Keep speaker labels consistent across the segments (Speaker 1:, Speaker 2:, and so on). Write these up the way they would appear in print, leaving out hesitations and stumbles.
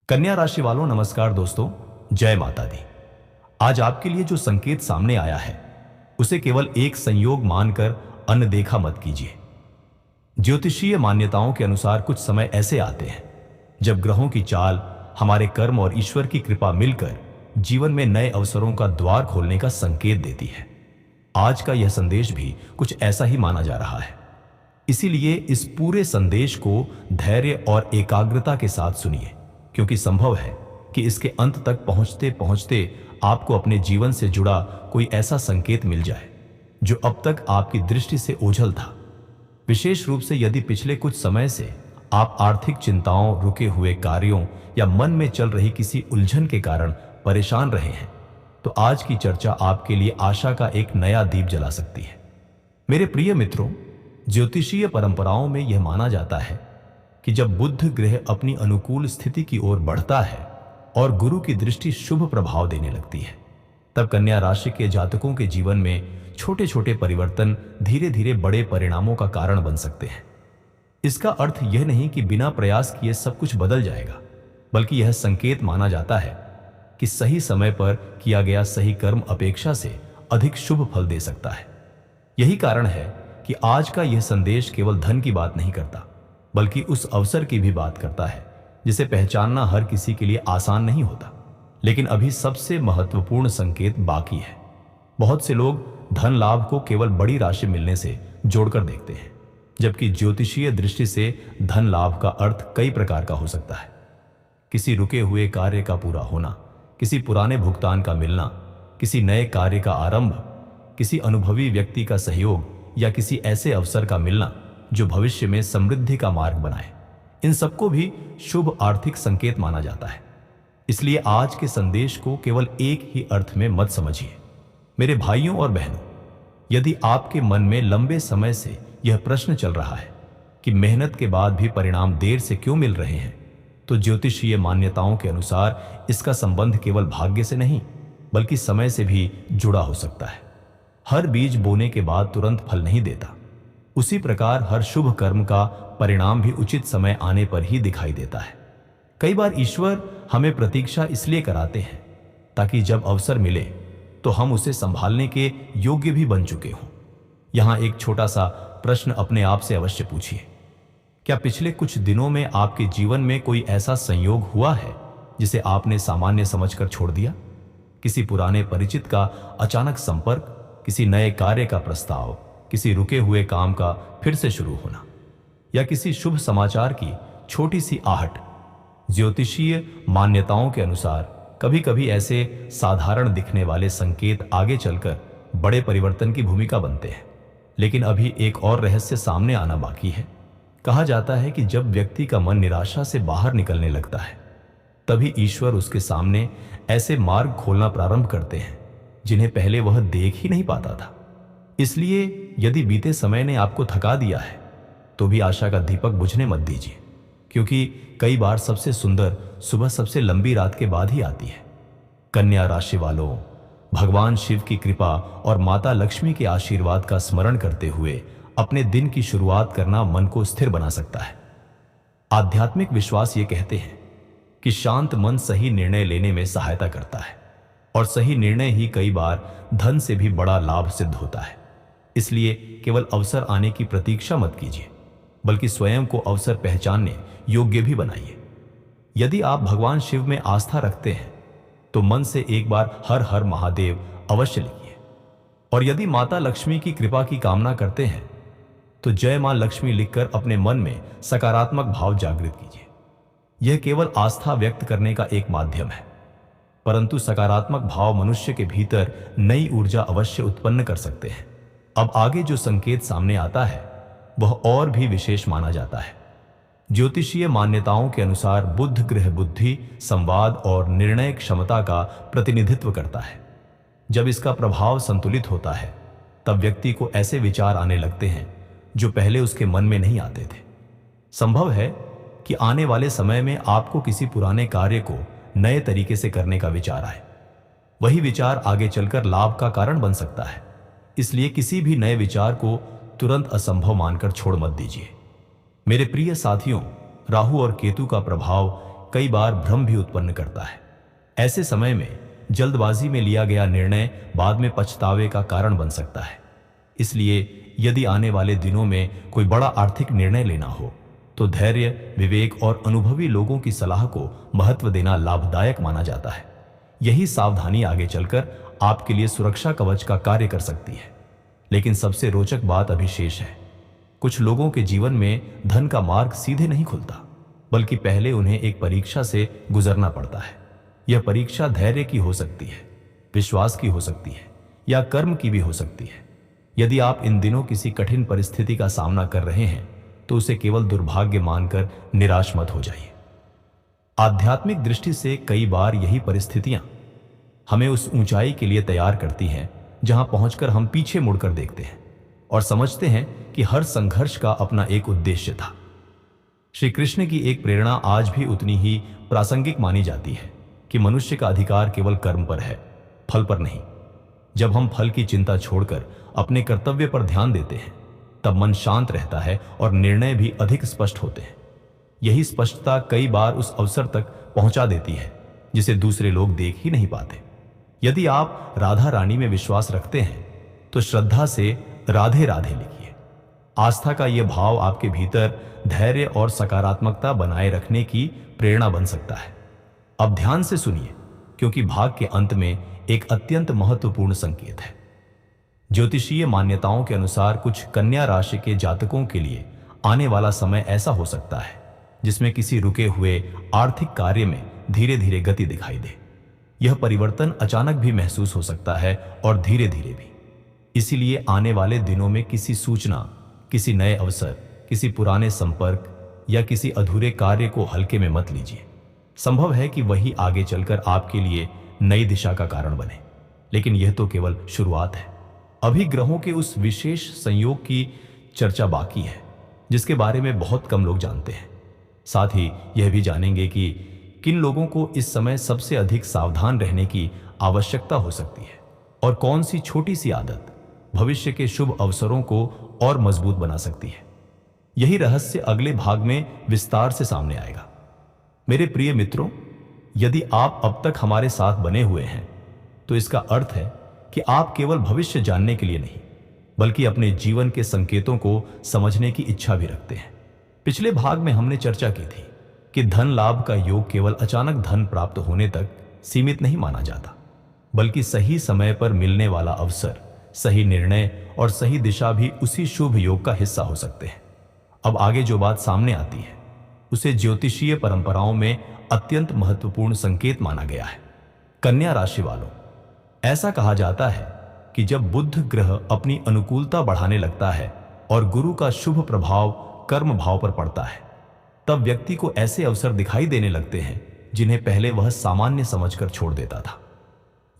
Speaker 1: कन्या राशि वालों, नमस्कार दोस्तों। जय माता दी। आज आपके लिए जो संकेत सामने आया है उसे केवल एक संयोग मानकर अनदेखा मत कीजिए। ज्योतिषीय मान्यताओं के अनुसार कुछ समय ऐसे आते हैं जब ग्रहों की चाल, हमारे कर्म और ईश्वर की कृपा मिलकर जीवन में नए अवसरों का द्वार खोलने का संकेत देती है। आज का यह संदेश भी कुछ ऐसा ही माना जा रहा है। इसीलिए इस पूरे संदेश को धैर्य और एकाग्रता के साथ सुनिए, क्योंकि संभव है कि इसके अंत तक पहुंचते पहुंचते आपको अपने जीवन से जुड़ा कोई ऐसा संकेत मिल जाए जो अब तक आपकी दृष्टि से ओझल था। विशेष रूप से यदि पिछले कुछ समय से आप आर्थिक चिंताओं, रुके हुए कार्यों या मन में चल रही किसी उलझन के कारण परेशान रहे हैं, तो आज की चर्चा आपके लिए आशा का एक नया दीप जला सकती है। मेरे प्रिय मित्रों, ज्योतिषीय परंपराओं में यह माना जाता है कि जब बुध ग्रह अपनी अनुकूल स्थिति की ओर बढ़ता है और गुरु की दृष्टि शुभ प्रभाव देने लगती है, तब कन्या राशि के जातकों के जीवन में छोटे छोटे परिवर्तन धीरे धीरे बड़े परिणामों का कारण बन सकते हैं। इसका अर्थ यह नहीं कि बिना प्रयास किए सब कुछ बदल जाएगा, बल्कि यह संकेत माना जाता है कि सही समय पर किया गया सही कर्म अपेक्षा से अधिक शुभ फल दे सकता है। यही कारण है कि आज का यह संदेश केवल धन की बात नहीं करता, बल्कि उस अवसर की भी बात करता है जिसे पहचानना हर किसी के लिए आसान नहीं होता। लेकिन अभी सबसे महत्वपूर्ण संकेत बाकी है। बहुत से लोग धन लाभ को केवल बड़ी राशि मिलने से जोड़कर देखते हैं, जबकि ज्योतिषीय दृष्टि से धन लाभ का अर्थ कई प्रकार का हो सकता है। किसी रुके हुए कार्य का पूरा होना, किसी पुराने भुगतान का मिलना, किसी नए कार्य का आरंभ, किसी अनुभवी व्यक्ति का सहयोग या किसी ऐसे अवसर का मिलना जो भविष्य में समृद्धि का मार्ग बनाए। इन सबको भी शुभ आर्थिक संकेत माना जाता है। इसलिए आज के संदेश को केवल एक ही अर्थ में मत समझिए। मेरे भाइयों और बहनों, यदि आपके मन में लंबे समय से यह प्रश्न चल रहा है कि मेहनत के बाद भी परिणाम देर से क्यों मिल रहे हैं, तो ज्योतिषीय मान्यताओं के अनुसार इसका संबंध केवल भाग्य से नहीं, बल्कि समय से भी जुड़ा हो सकता है। हर बीज बोने के बाद तुरंत फल नहीं देता। उसी प्रकार हर शुभ कर्म का परिणाम भी उचित समय आने पर ही दिखाई देता है। कई बार ईश्वर हमें प्रतीक्षा इसलिए कराते हैं ताकि जब अवसर मिले तो हम उसे संभालने के योग्य भी बन चुके हों। यहां एक छोटा सा प्रश्न अपने आप से अवश्य पूछिए। क्या पिछले कुछ दिनों में आपके जीवन में कोई ऐसा संयोग हुआ है जिसे आपने सामान्य समझकर छोड़ दिया? किसी पुराने परिचित का अचानक संपर्क, किसी नए कार्य का प्रस्ताव, किसी रुके हुए काम का फिर से शुरू होना, या किसी शुभ समाचार की छोटी सी आहट। ज्योतिषीय मान्यताओं के अनुसार कभी कभी ऐसे साधारण दिखने वाले संकेत आगे चलकर बड़े परिवर्तन की भूमिका बनते हैं। लेकिन अभी एक और रहस्य सामने आना बाकी है। कहा जाता है कि जब व्यक्ति का मन निराशा से बाहर निकलने लगता है, तभी ईश्वर उसके सामने ऐसे मार्ग खोलना प्रारंभ करते हैं जिन्हें पहले वह देख ही नहीं पाता था। इसलिए यदि बीते समय ने आपको थका दिया है, तो भी आशा का दीपक बुझने मत दीजिए, क्योंकि कई बार सबसे सुंदर सुबह सबसे लंबी रात के बाद ही आती है। कन्या राशि वालों, भगवान शिव की कृपा और माता लक्ष्मी के आशीर्वाद का स्मरण करते हुए अपने दिन की शुरुआत करना मन को स्थिर बना सकता है। आध्यात्मिक विश्वास ये कहते हैं कि शांत मन सही निर्णय लेने में सहायता करता है, और सही निर्णय ही कई बार धन से भी बड़ा लाभ सिद्ध होता है। इसलिए केवल अवसर आने की प्रतीक्षा मत कीजिए, बल्कि स्वयं को अवसर पहचानने योग्य भी बनाइए। यदि आप भगवान शिव में आस्था रखते हैं तो मन से एक बार हर हर महादेव अवश्य लिखिए, और यदि माता लक्ष्मी की कृपा की कामना करते हैं तो जय मां लक्ष्मी लिखकर अपने मन में सकारात्मक भाव जागृत कीजिए। यह केवल आस्था व्यक्त करने का एक माध्यम है, परंतु सकारात्मक भाव मनुष्य के भीतर नई ऊर्जा अवश्य उत्पन्न कर सकते हैं। अब आगे जो संकेत सामने आता है वह और भी विशेष माना जाता है। ज्योतिषीय मान्यताओं के अनुसार बुध ग्रह बुद्धि, संवाद और निर्णय क्षमता का प्रतिनिधित्व करता है। जब इसका प्रभाव संतुलित होता है, तब व्यक्ति को ऐसे विचार आने लगते हैं जो पहले उसके मन में नहीं आते थे। संभव है कि आने वाले समय में आपको किसी पुराने कार्य को नए तरीके से करने का विचार आए। वही विचार आगे चलकर लाभ का कारण बन सकता है। इसलिए किसी भी नए विचार को तुरंत असंभव मानकर छोड़ मत दीजिए। मेरे प्रिय साथियों, राहु और केतु का प्रभाव कई बार भ्रम भी उत्पन्न करता है। ऐसे समय में जल्दबाजी में लिया गया निर्णय बाद में पछतावे का कारण बन सकता है। इसलिए यदि आने वाले दिनों में कोई बड़ा आर्थिक निर्णय लेना हो तो धैर्य, विवेक और अनुभवी लोगों की सलाह को महत्व देना लाभदायक माना जाता है। यही सावधानी आगे चलकर आपके लिए सुरक्षा कवच का कार्य कर सकती है। लेकिन सबसे रोचक बात अभी शेष है। कुछ लोगों के जीवन में धन का मार्ग सीधे नहीं खुलता, बल्कि पहले उन्हें एक परीक्षा से गुजरना पड़ता है। यह परीक्षा धैर्य की हो सकती है, विश्वास की हो सकती है या कर्म की भी हो सकती है। यदि आप इन दिनों किसी कठिन परिस्थिति का सामना कर रहे हैं तो उसे केवल दुर्भाग्य मानकर निराश मत हो जाइए। आध्यात्मिक दृष्टि से कई बार यही परिस्थितियां हमें उस ऊंचाई के लिए तैयार करती हैं जहां पहुंचकर हम पीछे मुड़कर देखते हैं और समझते हैं कि हर संघर्ष का अपना एक उद्देश्य था। श्री कृष्ण की एक प्रेरणा आज भी उतनी ही प्रासंगिक मानी जाती है कि मनुष्य का अधिकार केवल कर्म पर है, फल पर नहीं। जब हम फल की चिंता छोड़कर अपने कर्तव्य पर ध्यान देते हैं तब मन शांत रहता है और निर्णय भी अधिक स्पष्ट होते हैं। यही स्पष्टता कई बार उस अवसर तक पहुंचा देती है जिसे दूसरे लोग देख ही नहीं पाते। यदि आप राधा रानी में विश्वास रखते हैं तो श्रद्धा से राधे राधे लिखिए। आस्था का यह भाव आपके भीतर धैर्य और सकारात्मकता बनाए रखने की प्रेरणा बन सकता है। अब ध्यान से सुनिए, क्योंकि भाग के अंत में एक अत्यंत महत्वपूर्ण संकेत है। ज्योतिषीय मान्यताओं के अनुसार कुछ कन्या राशि के जातकों के लिए आने वाला समय ऐसा हो सकता है जिसमें किसी रुके हुए आर्थिक कार्य में धीरे धीरे गति दिखाई दे। यह परिवर्तन अचानक भी महसूस हो सकता है और धीरे धीरे भी। इसीलिए आने वाले दिनों में किसी सूचना, किसी नए अवसर, किसी पुराने संपर्क या किसी अधूरे कार्य को हल्के में मत लीजिए। संभव है कि वही आगे चलकर आपके लिए नई दिशा का कारण बने, लेकिन यह तो केवल शुरुआत है। अभी ग्रहों के उस विशेष संयोग की चर्चा बाकी है जिसके बारे में बहुत कम लोग जानते हैं। साथ ही यह भी जानेंगे कि किन लोगों को इस समय सबसे अधिक सावधान रहने की आवश्यकता हो सकती है और कौन सी छोटी सी आदत भविष्य के शुभ अवसरों को और मजबूत बना सकती है। यही रहस्य अगले भाग में विस्तार से सामने आएगा। मेरे प्रिय मित्रों, यदि आप अब तक हमारे साथ बने हुए हैं तो इसका अर्थ है कि आप केवल भविष्य जानने के लिए नहीं, बल्कि अपने जीवन के संकेतों को समझने की इच्छा भी रखते हैं। पिछले भाग में हमने चर्चा की थी कि धन लाभ का योग केवल अचानक धन प्राप्त होने तक सीमित नहीं माना जाता, बल्कि सही समय पर मिलने वाला अवसर, सही निर्णय और सही दिशा भी उसी शुभ योग का हिस्सा हो सकते हैं। अब आगे जो बात सामने आती है उसे ज्योतिषीय परंपराओं में अत्यंत महत्वपूर्ण संकेत माना गया है। कन्या राशि वालों, ऐसा कहा जाता है कि जब बुध ग्रह अपनी अनुकूलता बढ़ाने लगता है और गुरु का शुभ प्रभाव कर्म भाव पर पड़ता है, तब व्यक्ति को ऐसे अवसर दिखाई देने लगते हैं जिन्हें पहले वह सामान्य समझकर छोड़ देता था।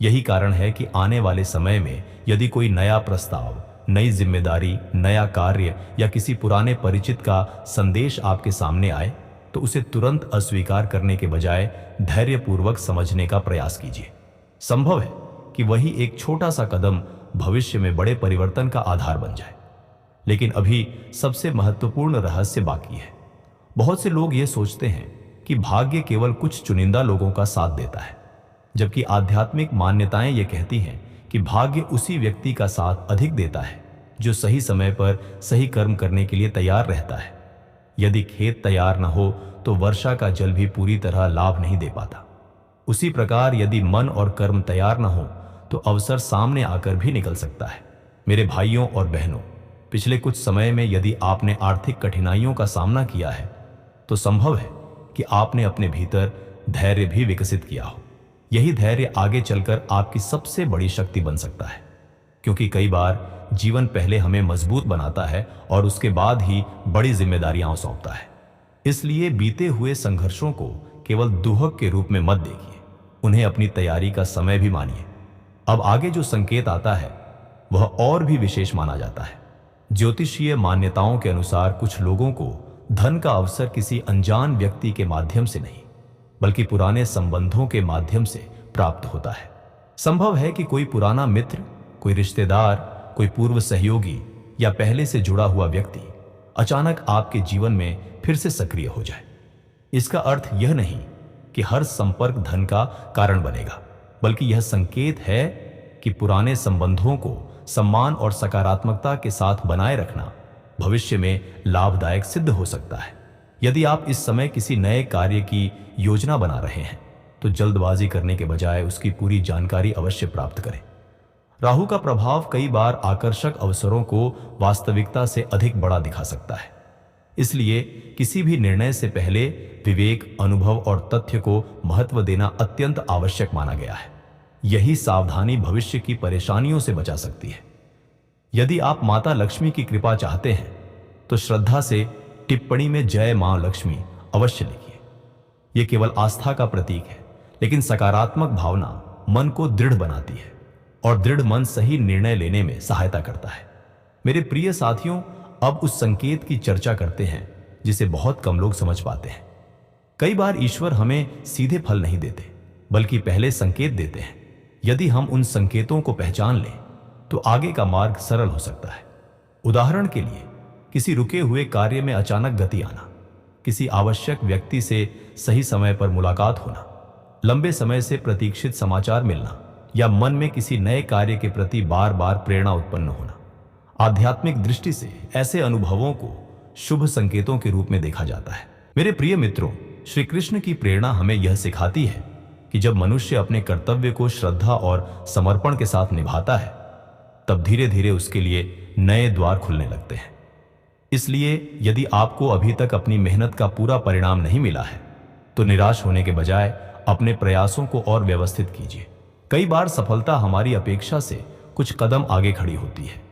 Speaker 1: यही कारण है कि आने वाले समय में यदि कोई नया प्रस्ताव, नई जिम्मेदारी, नया कार्य या किसी पुराने परिचित का संदेश आपके सामने आए तो उसे तुरंत अस्वीकार करने के बजाय धैर्यपूर्वक समझने का प्रयास कीजिए। संभव है कि वही एक छोटा सा कदम भविष्य में बड़े परिवर्तन का आधार बन जाए। लेकिन अभी सबसे महत्वपूर्ण रहस्य बाकी है। बहुत से लोग ये सोचते हैं कि भाग्य केवल कुछ चुनिंदा लोगों का साथ देता है, जबकि आध्यात्मिक मान्यताएं ये कहती हैं कि भाग्य उसी व्यक्ति का साथ अधिक देता है जो सही समय पर सही कर्म करने के लिए तैयार रहता है। यदि खेत तैयार न हो तो वर्षा का जल भी पूरी तरह लाभ नहीं दे पाता। उसी प्रकार यदि मन और कर्म तैयार न हो तो अवसर सामने आकर भी निकल सकता है। मेरे भाइयों और बहनों, पिछले कुछ समय में यदि आपने आर्थिक कठिनाइयों का सामना किया है तो संभव है कि आपने अपने भीतर धैर्य भी विकसित किया हो। यही धैर्य आगे चलकर आपकी सबसे बड़ी शक्ति बन सकता है, क्योंकि कई बार जीवन पहले हमें मजबूत बनाता है और उसके बाद ही बड़ी जिम्मेदारियां सौंपता है। इसलिए बीते हुए संघर्षों को केवल दुहक के रूप में मत देखिए, उन्हें अपनी तैयारी का समय भी मानिए। अब आगे जो संकेत आता है वह और भी विशेष माना जाता है। ज्योतिषीय मान्यताओं के अनुसार कुछ लोगों को धन का अवसर किसी अनजान व्यक्ति के माध्यम से नहीं, बल्कि पुराने संबंधों के माध्यम से प्राप्त होता है। संभव है कि कोई पुराना मित्र, कोई रिश्तेदार, कोई पूर्व सहयोगी या पहले से जुड़ा हुआ व्यक्ति अचानक आपके जीवन में फिर से सक्रिय हो जाए। इसका अर्थ यह नहीं कि हर संपर्क धन का कारण बनेगा, बल्कि यह संकेत है कि पुराने संबंधों को सम्मान और सकारात्मकता के साथ बनाए रखना भविष्य में लाभदायक सिद्ध हो सकता है। यदि आप इस समय किसी नए कार्य की योजना बना रहे हैं तो जल्दबाजी करने के बजाय उसकी पूरी जानकारी अवश्य प्राप्त करें। राहु का प्रभाव कई बार आकर्षक अवसरों को वास्तविकता से अधिक बड़ा दिखा सकता है। इसलिए किसी भी निर्णय से पहले विवेक, अनुभव और तथ्य को महत्व देना अत्यंत आवश्यक माना गया है। यही सावधानी भविष्य की परेशानियों से बचा सकती है। यदि आप माता लक्ष्मी की कृपा चाहते हैं तो श्रद्धा से टिप्पणी में जय मां लक्ष्मी अवश्य लिखिए। यह केवल आस्था का प्रतीक है, लेकिन सकारात्मक भावना मन को दृढ़ बनाती है और दृढ़ मन सही निर्णय लेने में सहायता करता है। मेरे प्रिय साथियों, अब उस संकेत की चर्चा करते हैं जिसे बहुत कम लोग समझ पाते हैं। कई बार ईश्वर हमें सीधे फल नहीं देते, बल्कि पहले संकेत देते हैं। यदि हम उन संकेतों को पहचान लें तो आगे का मार्ग सरल हो सकता है। उदाहरण के लिए, किसी रुके हुए कार्य में अचानक गति आना, किसी आवश्यक व्यक्ति से सही समय पर मुलाकात होना, लंबे समय से प्रतीक्षित समाचार मिलना या मन में किसी नए कार्य के प्रति बार बार प्रेरणा उत्पन्न होना। आध्यात्मिक दृष्टि से ऐसे अनुभवों को शुभ संकेतों के रूप में देखा जाता है। मेरे प्रिय मित्रों, श्री कृष्ण की प्रेरणा हमें यह सिखाती है कि जब मनुष्य अपने कर्तव्य को श्रद्धा और समर्पण के साथ निभाता है, तब धीरे धीरे उसके लिए नए द्वार खुलने लगते हैं। इसलिए यदि आपको अभी तक अपनी मेहनत का पूरा परिणाम नहीं मिला है तो निराश होने के बजाय अपने प्रयासों को और व्यवस्थित कीजिए। कई बार सफलता हमारी अपेक्षा से कुछ कदम आगे खड़ी होती है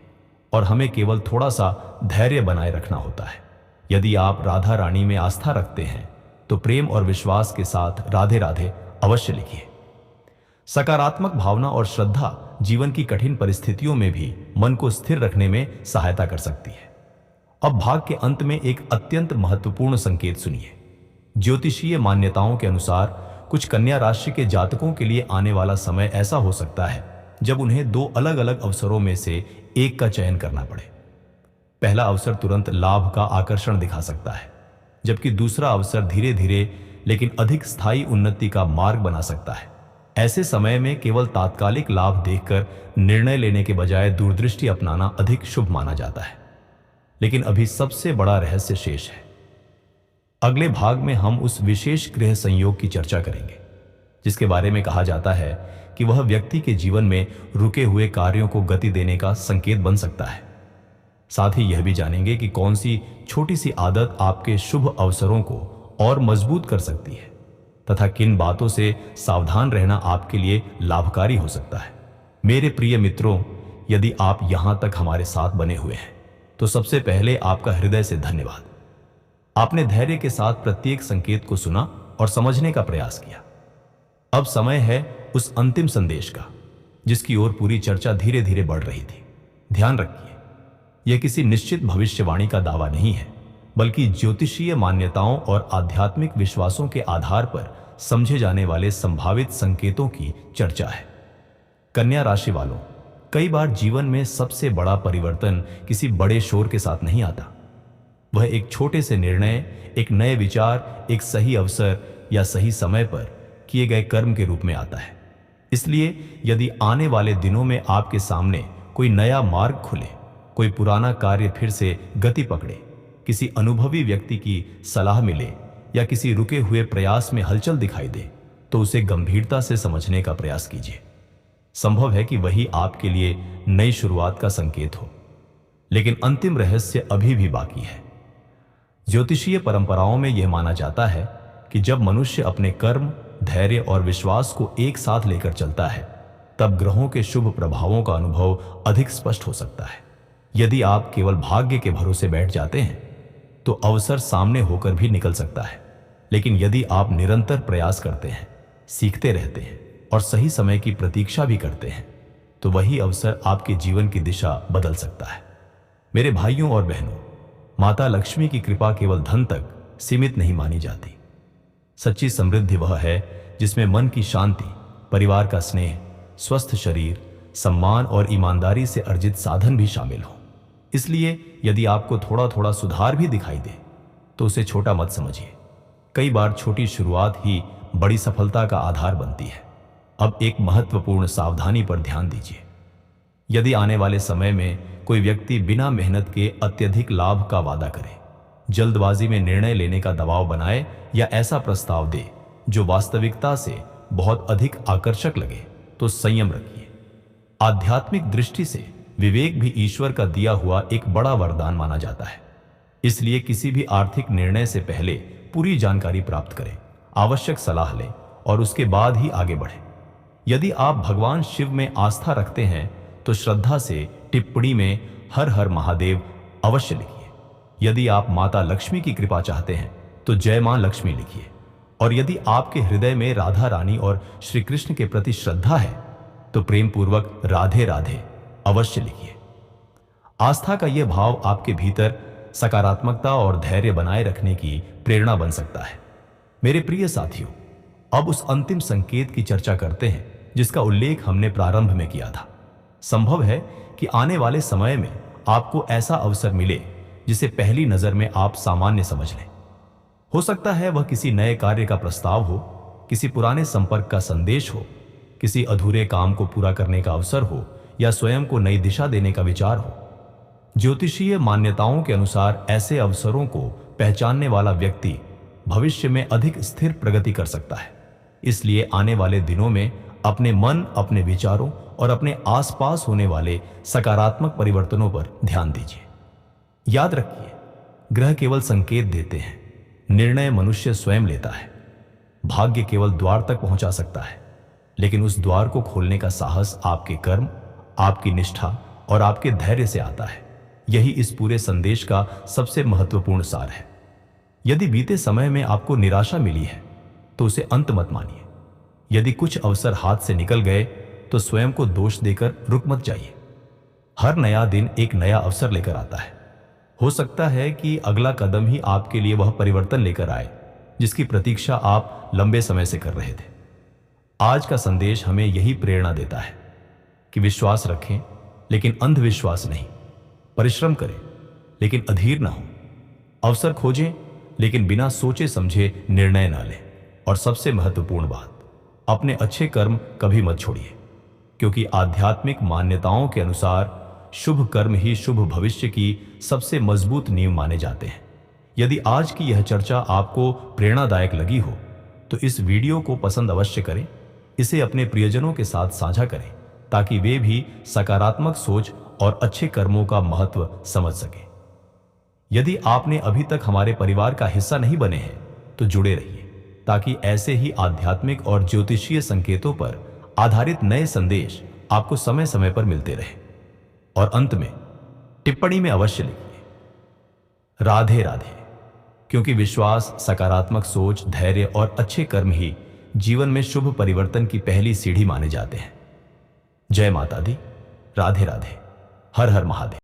Speaker 1: और हमें केवल थोड़ा सा धैर्य बनाए रखना होता है। यदि आप राधा रानी में आस्था रखते हैं तो प्रेम और विश्वास के साथ राधे राधे अवश्य लिखिए। सकारात्मक भावना और श्रद्धा जीवन की कठिन परिस्थितियों में भी मन को स्थिर रखने में सहायता कर सकती है। अब भाग के अंत में एक अत्यंत महत्वपूर्ण संकेत सुनिए। ज्योतिषीय मान्यताओं के अनुसार कुछ कन्या राशि के जातकों के लिए आने वाला समय ऐसा हो सकता है जब उन्हें दो अलग अलग अवसरों में से एक का चयन करना पड़े। पहला अवसर तुरंत लाभ का आकर्षण दिखा सकता है, जबकि दूसरा अवसर धीरे धीरे लेकिन अधिक स्थायी उन्नति का मार्ग बना सकता है। ऐसे समय में केवल तात्कालिक लाभ देखकर निर्णय लेने के बजाय दूरदृष्टि अपनाना अधिक शुभ माना जाता है। लेकिन अभी सबसे बड़ा रहस्य शेष है। अगले भाग में हम उस विशेष ग्रह संयोग की चर्चा करेंगे जिसके बारे में कहा जाता है कि वह व्यक्ति के जीवन में रुके हुए कार्यों को गति देने का संकेत बन सकता है। साथ ही यह भी जानेंगे कि कौन सी छोटी सी आदत आपके शुभ अवसरों को और मजबूत कर सकती है तथा किन बातों से सावधान रहना आपके लिए लाभकारी हो सकता है। मेरे प्रिय मित्रों, यदि आप यहां तक हमारे साथ बने हुए हैं तो सबसे पहले आपका हृदय से धन्यवाद। आपने धैर्य के साथ प्रत्येक संकेत को सुना और समझने का प्रयास किया। अब समय है उस अंतिम संदेश का जिसकी ओर पूरी चर्चा धीरे धीरे बढ़ रही थी। ध्यान रखिए, यह किसी निश्चित भविष्यवाणी का दावा नहीं है, बल्कि ज्योतिषीय मान्यताओं और आध्यात्मिक विश्वासों के आधार पर समझे जाने वाले संभावित संकेतों की चर्चा है। कन्या राशि वालों, कई बार जीवन में सबसे बड़ा परिवर्तन किसी बड़े शोर के साथ नहीं आता। वह एक छोटे से निर्णय, एक नए विचार, एक सही अवसर या सही समय पर किए गए कर्म के रूप में आता है। इसलिए यदि आने वाले दिनों में आपके सामने कोई नया मार्ग खुले, कोई पुराना कार्य फिर से गति पकड़े, किसी अनुभवी व्यक्ति की सलाह मिले या किसी रुके हुए प्रयास में हलचल दिखाई दे, तो उसे गंभीरता से समझने का प्रयास कीजिए। संभव है कि वही आपके लिए नई शुरुआत का संकेत हो, लेकिन अंतिम रहस्य अभी भी बाकी है। ज्योतिषीय परंपराओं में यह माना जाता है कि जब मनुष्य अपने कर्म, धैर्य और विश्वास को एक साथ लेकर चलता है, तब ग्रहों के शुभ प्रभावों का अनुभव अधिक स्पष्ट हो सकता है। यदि आप केवल भाग्य के भरोसे बैठ जाते हैं तो अवसर सामने होकर भी निकल सकता है, लेकिन यदि आप निरंतर प्रयास करते हैं, सीखते रहते हैं और सही समय की प्रतीक्षा भी करते हैं, तो वही अवसर आपके जीवन की दिशा बदल सकता है। मेरे भाइयों और बहनों, माता लक्ष्मी की कृपा केवल धन तक सीमित नहीं मानी जाती। सच्ची समृद्धि वह है जिसमें मन की शांति, परिवार का स्नेह, स्वस्थ शरीर, सम्मान और ईमानदारी से अर्जित साधन भी शामिल हो। इसलिए यदि आपको थोड़ा थोड़ा सुधार भी दिखाई दे तो उसे छोटा मत समझिए। कई बार छोटी शुरुआत ही बड़ी सफलता का आधार बनती है। अब एक महत्वपूर्ण सावधानी पर ध्यान दीजिए। यदि आने वाले समय में कोई व्यक्ति बिना मेहनत के अत्यधिक लाभ का वादा करे, जल्दबाजी में निर्णय लेने का दबाव बनाए या ऐसा प्रस्ताव दे जो वास्तविकता से बहुत अधिक आकर्षक लगे, तो संयम रखिए। आध्यात्मिक दृष्टि से विवेक भी ईश्वर का दिया हुआ एक बड़ा वरदान माना जाता है। इसलिए किसी भी आर्थिक निर्णय से पहले पूरी जानकारी प्राप्त करें, आवश्यक सलाह लें और उसके बाद ही आगे बढ़ें। यदि आप भगवान शिव में आस्था रखते हैं तो श्रद्धा से टिप्पणी में हर हर महादेव अवश्य लिखिए। यदि आप माता लक्ष्मी की कृपा चाहते हैं तो जय मां लक्ष्मी लिखिए। और यदि आपके हृदय में राधा रानी और श्री कृष्ण के प्रति श्रद्धा है तो प्रेम पूर्वक राधे राधे अवश्य लिखिए। आस्था का यह भाव आपके भीतर सकारात्मकता और धैर्य बनाए रखने की प्रेरणा बन सकता है। मेरे प्रिय साथियों, अब उस अंतिम संकेत की चर्चा करते हैं जिसका उल्लेख हमने प्रारंभ में किया था। संभव है कि आने वाले समय में आपको ऐसा अवसर मिले जिसे पहली नजर में आप सामान्य समझ लें। हो सकता है वह किसी नए कार्य का प्रस्ताव हो, किसी पुराने संपर्क का संदेश हो, किसी अधूरे काम को पूरा करने का अवसर हो या स्वयं को नई दिशा देने का विचार हो। ज्योतिषीय मान्यताओं के अनुसार ऐसे अवसरों को पहचानने वाला व्यक्ति भविष्य में अधिक स्थिर प्रगति कर सकता है। इसलिए आने वाले दिनों में अपने मन, अपने विचारों और अपने आसपास होने वाले सकारात्मक परिवर्तनों पर ध्यान दीजिए। याद रखिए, ग्रह केवल संकेत देते हैं, निर्णय मनुष्य स्वयं लेता है। भाग्य केवल द्वार तक पहुंचा सकता है, लेकिन उस द्वार को खोलने का साहस आपके कर्म, आपकी निष्ठा और आपके धैर्य से आता है। यही इस पूरे संदेश का सबसे महत्वपूर्ण सार है। यदि बीते समय में आपको निराशा मिली है तो उसे अंत मत मानिए। यदि कुछ अवसर हाथ से निकल गए तो स्वयं को दोष देकर रुक मत जाइए। हर नया दिन एक नया अवसर लेकर आता है। हो सकता है कि अगला कदम ही आपके लिए वह परिवर्तन लेकर आए जिसकी प्रतीक्षा आप लंबे समय से कर रहे थे। आज का संदेश हमें यही प्रेरणा देता है कि विश्वास रखें लेकिन अंधविश्वास नहीं, परिश्रम करें लेकिन अधीर ना हो, अवसर खोजें लेकिन बिना सोचे समझे निर्णय ना लें, और सबसे महत्वपूर्ण बात, अपने अच्छे कर्म कभी मत छोड़िए, क्योंकि आध्यात्मिक मान्यताओं के अनुसार शुभ कर्म ही शुभ भविष्य की सबसे मजबूत नींव माने जाते हैं। यदि आज की यह चर्चा आपको प्रेरणादायक लगी हो तो इस वीडियो को पसंद अवश्य करें, इसे अपने प्रियजनों के साथ साझा करें ताकि वे भी सकारात्मक सोच और अच्छे कर्मों का महत्व समझ सकें। यदि आपने अभी तक हमारे परिवार का हिस्सा नहीं बने हैं तो जुड़े रहिए ताकि ऐसे ही आध्यात्मिक और ज्योतिषीय संकेतों पर आधारित नए संदेश आपको समय समय पर मिलते रहे। और अंत में टिप्पणी में अवश्य लिखिए राधे राधे, क्योंकि विश्वास, सकारात्मक सोच, धैर्य और अच्छे कर्म ही जीवन में शुभ परिवर्तन की पहली सीढ़ी माने जाते हैं। जय माता दी, राधे राधे, हर हर महादेव।